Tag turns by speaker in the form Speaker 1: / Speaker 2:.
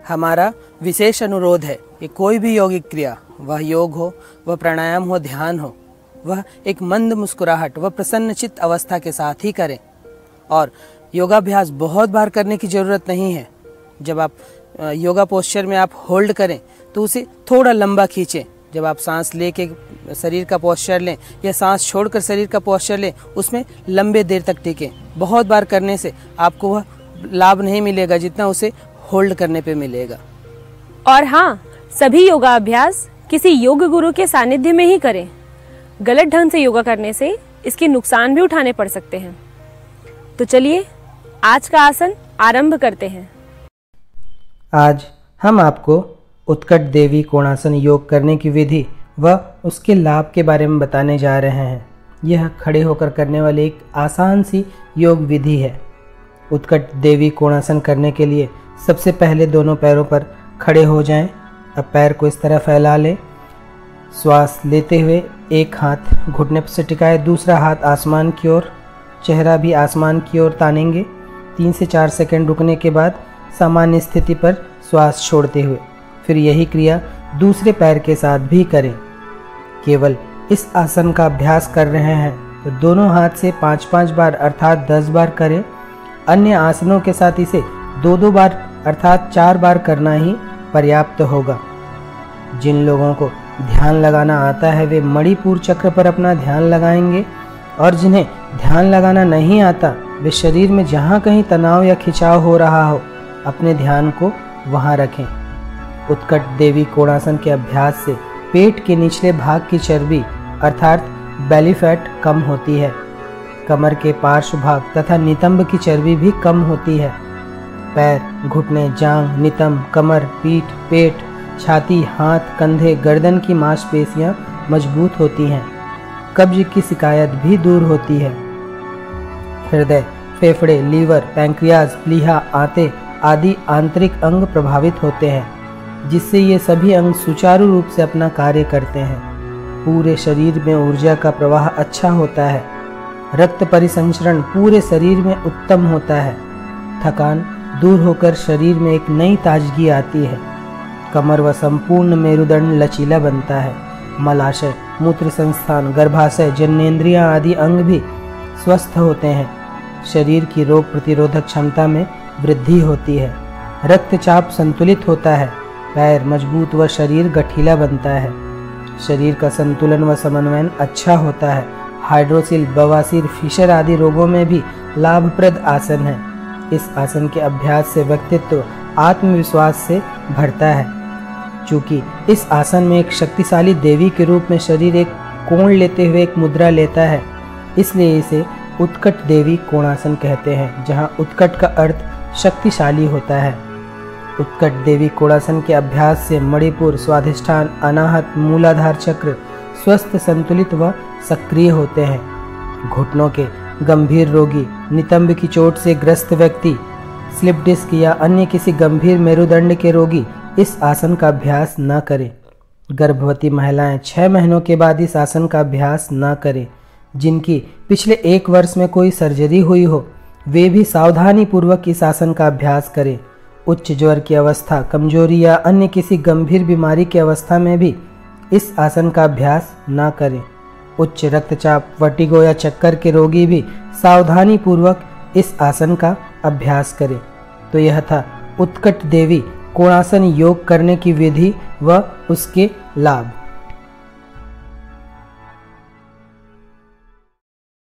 Speaker 1: हमारा विशेष अनुरोध है कि कोई भी यौगिक क्रिया, वह योग हो, वह प्राणायाम हो, ध्यान हो, वह एक मंद मुस्कुराहट व प्रसन्नचित्त अवस्था के साथ ही करें। और योगाभ्यास बहुत बार करने की ज़रूरत नहीं है। जब आप योगा पोस्चर में आप होल्ड करें तो उसे थोड़ा लंबा खींचें। जब आप सांस लेके शरीर का पोस्चर लें या सांस छोड़कर शरीर का पोस्चर लें, उसमें लंबे देर तक टिकें। बहुत बार करने से आपको वह लाभ नहीं मिलेगा जितना उसे होल्ड करने पे मिलेगा।
Speaker 2: और हाँ, सभी योगा अभ्यास किसी योग गुरु के सानिध्य में ही करें। गलत ढंग से योगा करने से इसके नुकसान भी उठाने पड़ सकते हैं। तो चलिए आज का आसन आरंभ करते हैं।
Speaker 1: आज हम आपको उत्कट देवी कोणासन योग करने की विधि व उसके लाभ के बारे में बताने जा रहे हैं। यह खड़े होकर करने वाली एक आसान सी योग विधि है। उत्कट देवी कोणासन करने के लिए सबसे पहले दोनों पैरों पर खड़े हो जाएं। अब पैर को इस तरह फैला लें। श्वास लेते हुए एक हाथ घुटने पर से टिकाए, दूसरा हाथ आसमान की ओर, चेहरा भी आसमान की ओर तानेंगे। 3 से 4 सेकंड रुकने के बाद सामान्य स्थिति पर श्वास छोड़ते हुए फिर यही क्रिया दूसरे पैर के साथ भी करें। केवल इस आसन का अभ्यास कर रहे हैं तो दोनों हाथ से 5-5 बार अर्थात 10 बार करें। अन्य आसनों के साथ इसे 2-2 बार अर्थात 4 बार करना ही पर्याप्त होगा। जिन लोगों को ध्यान लगाना आता है वे मणिपुर चक्र पर अपना ध्यान लगाएंगे, और जिन्हें ध्यान लगाना नहीं आता वे शरीर में जहाँ कहीं तनाव या खिंचाव हो रहा हो अपने ध्यान को वहाँ रखें। उत्कट देवी कोणासन के अभ्यास से पेट के निचले भाग की चर्बी अर्थात बेली फैट कम होती है। कमर के पार्श्व भाग तथा नितंब की चर्बी भी कम होती है। पैर, घुटने, जांघ, नितंब, कमर, पीठ, पेट, छाती, हाथ, कंधे, गर्दन की मांसपेशियां मजबूत होती हैं। कब्ज की शिकायत भी दूर होती है। हृदय, फेफड़े, लीवर, पैंक्रियाज, प्लीहा, आंतें आदि आंतरिक अंग प्रभावित होते हैं, जिससे ये सभी अंग सुचारू रूप से अपना कार्य करते हैं। पूरे शरीर में ऊर्जा का प्रवाह अच्छा होता है। रक्त परिसंचरण पूरे शरीर में उत्तम होता है। थकान दूर होकर शरीर में एक नई ताजगी आती है। कमर व संपूर्ण मेरुदंड लचीला बनता है। मलाशय, मूत्र संस्थान, गर्भाशय, जननेंद्रियां आदि अंग भी स्वस्थ होते हैं। शरीर की रोग प्रतिरोधक क्षमता में वृद्धि होती है। रक्तचाप संतुलित होता है। पैर मजबूत व शरीर गठीला बनता है। शरीर का संतुलन व समन्वयन अच्छा होता है। हाइड्रोसिल, बवासीर, फिशर आदि रोगों में भी लाभप्रद आसन है। इस आसन के अभ्यास से व्यक्तित्व आत्मविश्वास से भरता है। चूँकि इस आसन में एक शक्तिशाली देवी के रूप में शरीर एक कोण लेते हुए एक मुद्रा लेता है, इसलिए इसे उत्कट देवी कोणासन कहते हैं, जहाँ उत्कट का अर्थ शक्तिशाली होता है। उत्कट देवी कोणासन के अभ्यास से मणिपुर, स्वाधिष्ठान, अनाहत, मूलाधार चक्र स्वस्थ, संतुलित व सक्रिय होते हैं। घुटनों के गंभीर रोगी, नितंब की चोट से ग्रस्त व्यक्ति, स्लिप डिस्क या अन्य किसी गंभीर मेरुदंड के रोगी इस आसन का अभ्यास न करें। गर्भवती महिलाएं 6 महीनों के बाद इस आसन का अभ्यास न करें। जिनकी पिछले 1 वर्ष में कोई सर्जरी हुई हो वे भी सावधानी पूर्वक इस आसन का अभ्यास करें। उच्च ज्वर की अवस्था, कमजोरी या अन्य किसी गंभीर बीमारी की अवस्था में भी इस आसन का अभ्यास न करें। उच्च रक्तचाप, वर्टिगो या चक्कर के रोगी भी सावधानी पूर्वक इस आसन का अभ्यास करें। तो यह था उत्कट देवी कोणासन योग करने की विधि व उसके लाभ।